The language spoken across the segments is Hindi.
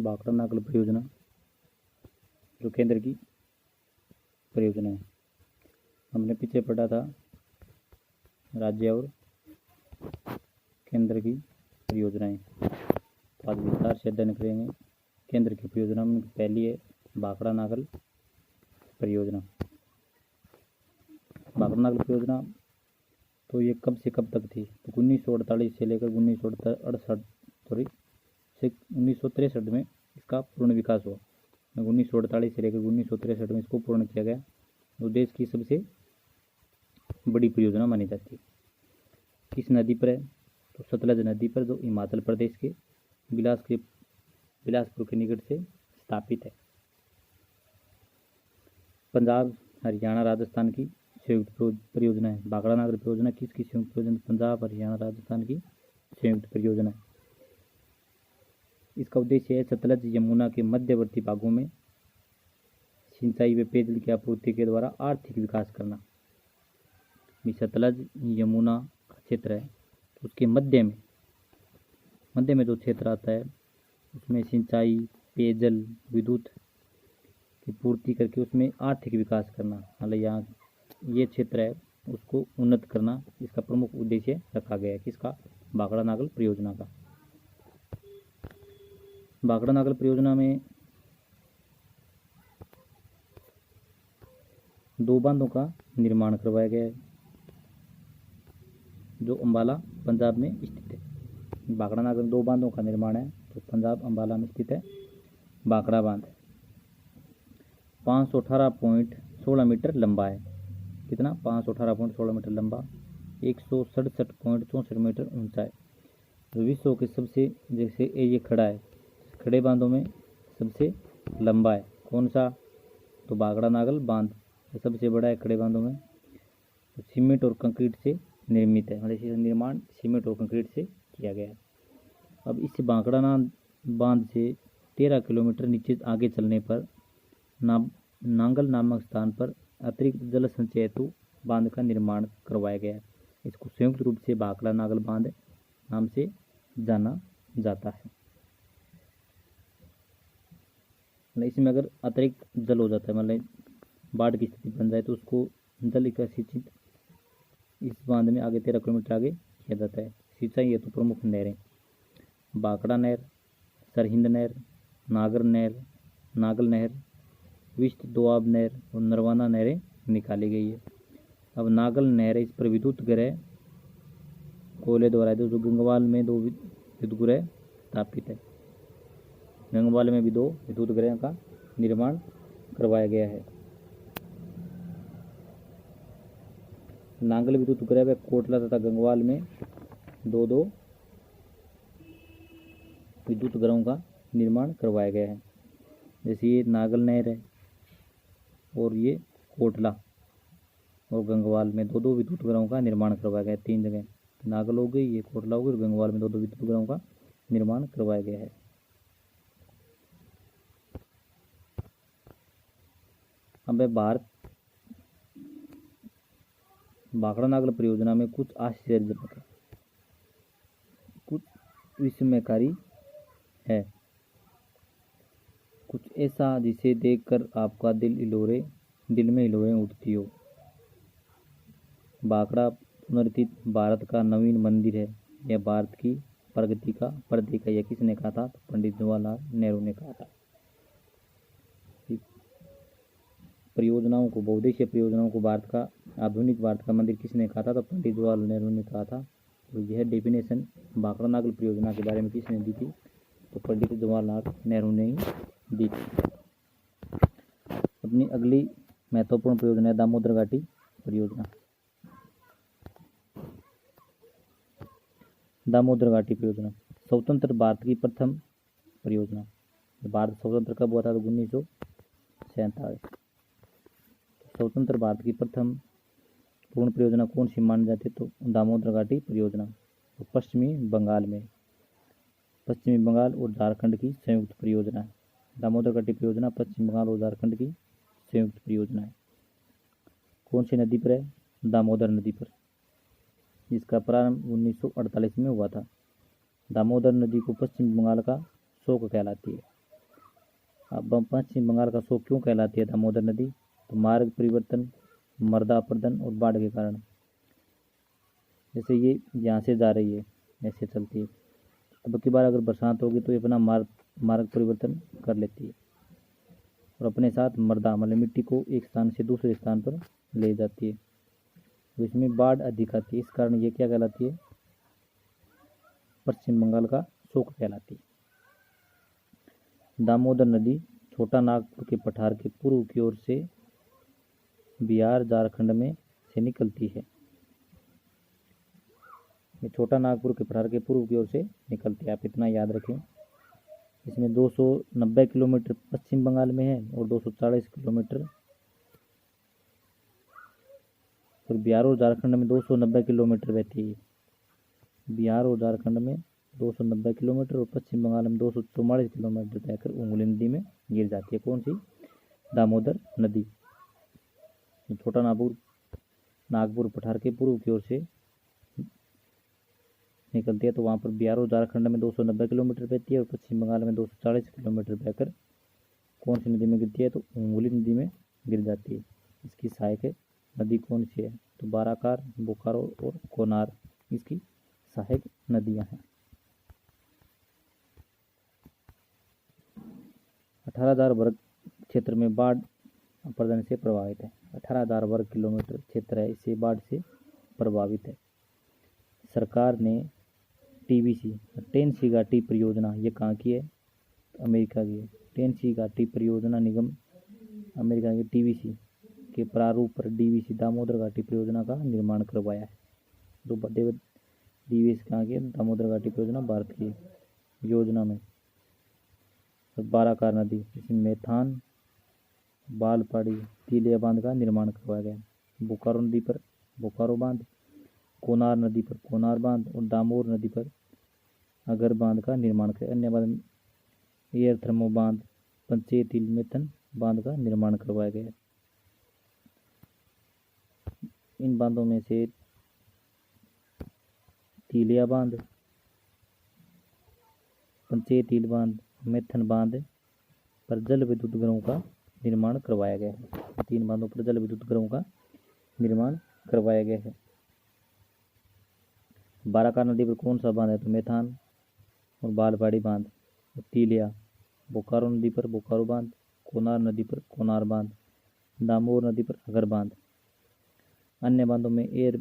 भाखड़ा नागल परियोजना जो केंद्र की परियोजना है। हमने पीछे पढ़ा था राज्य और केंद्र की परियोजनाएं। तो आज विस्तार से अध्ययन करेंगे केंद्र की परियोजना में। पहली है भाखड़ा नागल परियोजना। भाखड़ा नागल परियोजना तो ये कब से कब तक थी? तो 1948 से लेकर 1963 में इसका पूर्ण विकास हुआ। 1948 से लेकर 1963 में इसको पूर्ण किया गया। तो देश की सबसे बड़ी परियोजना मानी जाती है। किस नदी पर है? तो सतलज नदी पर, जो हिमाचल प्रदेश के बिलासपुर के निकट से स्थापित है। पंजाब, हरियाणा, राजस्थान की संयुक्त परियोजना है। भाखड़ा नागल परियोजना किसकी संयुक्त परियोजना? पंजाब, हरियाणा, राजस्थान की संयुक्त परियोजना है। इसका उद्देश्य है सतलज यमुना के मध्यवर्ती भागों में सिंचाई व पेयजल की आपूर्ति के द्वारा आर्थिक विकास करना। सतलज यमुना का क्षेत्र है, उसके मध्य में जो क्षेत्र आता है उसमें सिंचाई, पेयजल, विद्युत की पूर्ति करके उसमें आर्थिक विकास करना, मतलब यहाँ ये क्षेत्र है उसको उन्नत करना, इसका प्रमुख उद्देश्य रखा गया है। किसका? भाखड़ा नागल परियोजना का। भाखड़ा नागल परियोजना में 2 बांधों का निर्माण करवाया गया है जो अम्बाला, पंजाब में स्थित है। भाखड़ा नागल 2 बांधों का निर्माण है, तो पंजाब अम्बाला में स्थित है भाखड़ा बांध। 518.16 मीटर लंबा है। कितना? 518.16 मीटर लंबा, 167.64 मीटर ऊंचा है। तो विश्व के सबसे, जैसे ये खड़ा है, खड़े बांधों में सबसे लंबा है। कौन सा? तो भाखड़ा नागल बांध सबसे बड़ा है खड़े बांधों में। तो सीमेंट और कंक्रीट से निर्मित है, मतलब इसका निर्माण सीमेंट और कंक्रीट से किया गया है। अब इस भाखड़ा बांध से 13 किलोमीटर नीचे आगे चलने पर नांगल नामक स्थान पर अतिरिक्त जल संचय हेतु बांध का निर्माण करवाया गया है। इसको संयुक्त रूप से भाखड़ा नागल बांध नाम से जाना जाता है। इसमें अगर अतिरिक्त जल हो जाता है, मतलब बाढ़ की स्थिति बन जाए, तो उसको जल का सिंचित इस बांध में आगे 13 किलोमीटर आगे किया जाता है। सिंचाई हेतु प्रमुख नहरें भाखड़ा नहर, सरहिंद नहर, नागर नहर, नागल नहर, विष्ट दोआब नहर और नरवाना नहरें निकाली गई है। अब नागल नहर, इस पर विद्युत ग्रह कोयले द्वारा, जो गंगवाल में 2 विद्युत ग्रह स्थापित है। गंगवाल में भी 2 विद्युत ग्रह का निर्माण करवाया गया है। नांगल विद्युत ग्रह व कोटला तथा गंगवाल में 2 विद्युत ग्रहों का निर्माण करवाया गया है। जैसे ये नागल नहर है और ये कोटला और गंगवाल में 2 विद्युत ग्रहों का निर्माण करवाया गया है। 3 जगह नागल हो गई, ये कोटला हो गई, और गंगवाल में 2 विद्युत ग्रहों का निर्माण करवाया गया है। अब भारत भाखड़ा नागल परियोजना में कुछ आश्चर्यजनक, कुछ विस्मयकारी है, कुछ ऐसा जिसे देखकर आपका दिल में हिलोरें उठती हो। भाखड़ा पुनर्स्थित भारत का नवीन मंदिर है। यह भारत की प्रगति का प्रतीक है। यह किसने कहा था? तो पंडित जवाहरलाल नेहरू ने कहा था। परियोजनाओं को, बहुउद्देशीय परियोजनाओं को आधुनिक भारत का मंदिर किसने कहा था? तो पंडित जवाहरलाल नेहरू ने कहा था। तो यह डेफिनेशन भाखड़ा नागल परियोजना के बारे में किसने दी थी? तो पंडित जवाहरलाल नेहरू ने ही दी थी। अपनी अगली महत्वपूर्ण परियोजना है दामोदर घाटी परियोजना। दामोदर घाटी परियोजना स्वतंत्र भारत की प्रथम परियोजना। भारत स्वतंत्र कब हुआ था? तो 1947। स्वतंत्र भारत की प्रथम पूर्ण परियोजना कौन सी मानी जाती है? तो दामोदर घाटी परियोजना। तो पश्चिमी बंगाल और झारखंड की संयुक्त परियोजना है। दामोदर घाटी परियोजना पश्चिम बंगाल और झारखंड की संयुक्त परियोजना है। कौन सी नदी पर है? दामोदर नदी पर। जिसका प्रारंभ 1948 में हुआ था। दामोदर नदी को पश्चिम बंगाल का शोक कहलाती है। अब पश्चिम बंगाल का शोक क्यों कहलाती है दामोदर नदी? तो मार्ग परिवर्तन, मृदा अपरदन और बाढ़ के कारण। जैसे ये यहाँ से जा रही है, ऐसे चलती है, अब की बार अगर बरसात होगी तो ये अपना मार्ग परिवर्तन कर लेती है और अपने साथ मृदा मतलब मिट्टी को एक स्थान से दूसरे स्थान पर ले जाती है, तो इसमें बाढ़ अधिक आती है। इस कारण ये क्या कहलाती है? पश्चिम बंगाल का शोक कहलाती है। दामोदर नदी छोटा नागपुर के पठार के पूर्व की ओर से बिहार झारखंड में से निकलती है। ये छोटा नागपुर के पठार के पूर्व की ओर से निकलती है, आप इतना याद रखें। इसमें 290 किलोमीटर पश्चिम बंगाल में है और 240 किलोमीटर और बिहार और झारखंड में 290 किलोमीटर बहती है। बिहार और झारखंड में 290 किलोमीटर और पश्चिम बंगाल में 244 किलोमीटर बहकर उंगली नदी में गिर जाती है। कौन सी? दामोदर नदी। छोटा नागपुर पठार के पूर्व की ओर से निकलती है, तो वहाँ पर बिहार और झारखंड में 290 किलोमीटर बहती है और पश्चिम बंगाल में 240 किलोमीटर बहकर कौन सी नदी में गिरती है? तो उंगली नदी में गिर जाती है। इसकी सहायक नदी कौन सी है? तो बाराकार, बोकारो और कोनार इसकी सहायक नदियाँ हैं। 18,000 वर्ग क्षेत्र में बाढ़ अपरदन से प्रभावित है। 18,000 वर्ग किलोमीटर क्षेत्र है, इससे बाढ़ से प्रभावित है। सरकार ने टेनसी घाटी परियोजना, ये कहाँ की है? अमेरिका की है। टेनसी घाटी परियोजना निगम अमेरिका के टीवीसी के प्रारूप पर डीवीसी दामोदर घाटी परियोजना का निर्माण करवाया है। तो डीवीसी कहाँ की है? दामोदर घाटी परियोजना भारत की योजना में। बाराकार नदी, इसमें मेथान, बालपाड़ी, तीलिया बांध का निर्माण करवाया गया। बोकारो नदी पर बोकारो बांध, कोनार नदी पर कोनार बांध और दामोर नदी पर अगर बांध का निर्माण किया। अन्य बांध एयर थर्मो बांध, पंचेतिल मेथन बांध का निर्माण करवाया गया। इन बांधों में से तीलिया बांध, पंचेतिल बांध, मेथन बांध पर जल विद्युत गृहों का निर्माण करवाया गया है। 3 बांधों पर जल विद्युत गृहों का निर्माण करवाया गया है। बाराकार नदी पर कौन सा बांध है? तो मेथान और बालपाड़ी बांध। तीलिया, बोकारो नदी पर बोकारो बांध, कोनार नदी पर कोनार बांध, दामोर नदी पर अगर बांध। अन्य बांधों में एयर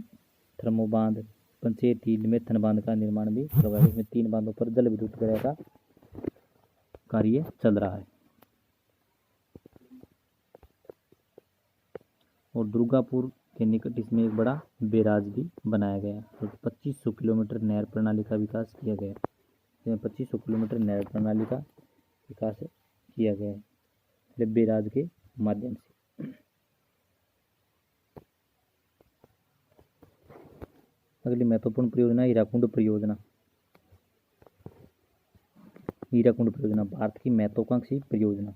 थर्मो बांध, पंचेतिल मेथन बांध का निर्माण भी करवाया। इसमें 3 बांधों पर जल विद्युत गृह का कार्य चल रहा है। और दुर्गापुर के निकट इसमें एक बड़ा बैराज भी बनाया गया है। तो 2500 किलोमीटर नहर प्रणाली का विकास किया गया है। इसमें 2500 किलोमीटर नहर प्रणाली का विकास किया गया है बैराज के माध्यम से। अगली महत्वपूर्ण परियोजना हीराकुंड परियोजना। हीराकुंड परियोजना भारत की महत्वाकांक्षी परियोजना।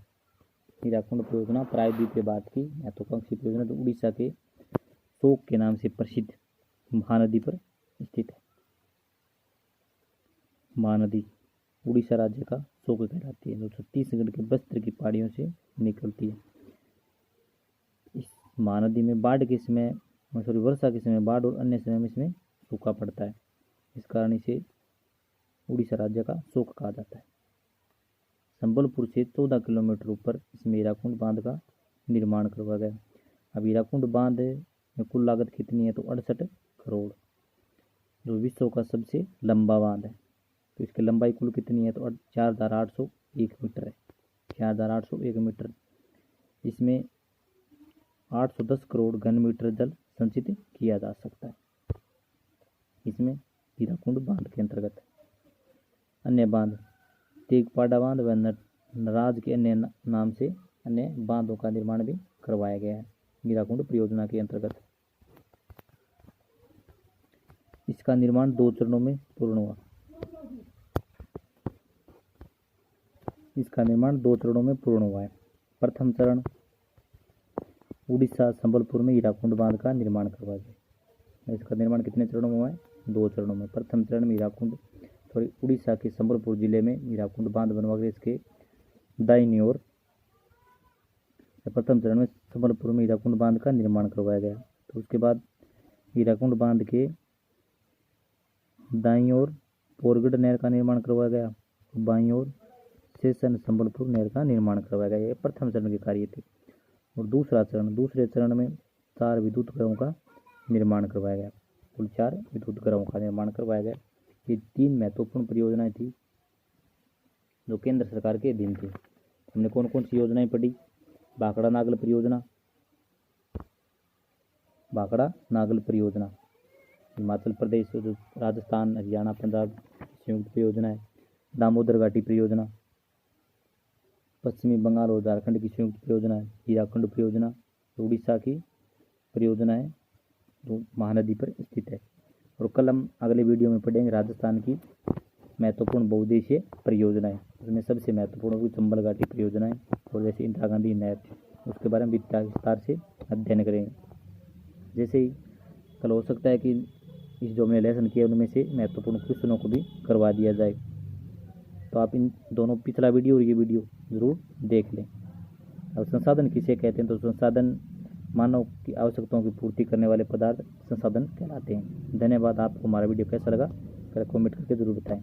हीराकुंड परियोजना प्रायद्वीपीय भारत की महत्वाकांक्षी परियोजना तो उड़ीसा के शोक के नाम से प्रसिद्ध महानदी पर स्थित है। महानदी उड़ीसा राज्य का शोक कहलाती है, जो छत्तीसगढ़ के बस्तर की पहाड़ियों से निकलती है। इस महानदी में वर्षा के समय बाढ़ और अन्य समय में इसमें सूखा पड़ता है। इस कारण इसे उड़ीसा राज्य का शोक कहा जाता है। संबलपुर से 14 किलोमीटर ऊपर इसमें हीराकुंड बांध का निर्माण करवाया गया। अब हीराकुंड बांध में कुल लागत कितनी है? तो 68 करोड़, जो विश्व का सबसे लंबा बांध है। तो इसकी लंबाई कुल कितनी है? तो 4,801 मीटर है। 4,801 मीटर। इसमें 810 करोड़ घन मीटर जल संचित किया जा सकता है। इसमें हीराकुंड बांध के अंतर्गत अन्य बांध तेगपाड़ा बांध व नराज के अन्य नाम से अन्य बांधों का निर्माण भी करवाया गया है हीराकुंड परियोजना के अंतर्गत। इसका निर्माण 2 चरणों में पूर्ण हुआ। है। प्रथम चरण उड़ीसा संबलपुर में हीराकुंड बांध का निर्माण करवाया गया। इसका निर्माण कितने चरणों में हुआ है? 2 चरणों में। प्रथम चरण में उड़ीसा के संबलपुर जिले में हीराकुंड बांध बनवा के इसके दाहिनी ओर प्रथम चरण में संबलपुर में हीराकुंड बांध का निर्माण करवाया गया। तो उसके बाद हीराकुंड बांध के दाईं ओर पोरगढ़ नहर का निर्माण करवाया गया, बाईं ओर शेषन संबलपुर नहर का निर्माण करवाया गया। ये प्रथम चरण के कार्य थे। और दूसरे चरण में 4 विद्युत घरों का निर्माण करवाया गया, कुल 4 विद्युत घरों का निर्माण करवाया गया। ये 3 महत्वपूर्ण परियोजनाएं थी जो केंद्र सरकार के अधीन थी। हमने कौन कौन सी योजनाएं पढ़ी? भाखड़ा नागल परियोजना हिमाचल प्रदेश, राजस्थान, हरियाणा, पंजाब संयुक्त परियोजना है। दामोदर घाटी परियोजना पश्चिमी बंगाल और झारखंड की संयुक्त परियोजना है। हीराकुंड परियोजना उड़ीसा की परियोजना है जो महानदी पर स्थित है। और कल हम अगले वीडियो में पढ़ेंगे राजस्थान की महत्वपूर्ण बहुउद्देशीय परियोजनाएं। उसमें सबसे महत्वपूर्ण हुई चंबल घाटी परियोजना है और जैसे इंदिरा गांधी नहर, उसके बारे में विस्तार से अध्ययन करेंगे। जैसे ही कल हो सकता है कि इस जो हमने लेसन किया उनमें से महत्वपूर्ण क्वेश्चनों को भी करवा दिया जाए। तो आप इन दोनों पिछला वीडियो और ये वीडियो ज़रूर देख लें। अब संसाधन किसे कहते हैं? तो संसाधन मानव की आवश्यकताओं की पूर्ति करने वाले पदार्थ संसाधन कहलाते हैं। धन्यवाद। आपको हमारा वीडियो कैसा लगा कमेंट करके ज़रूर बताएं।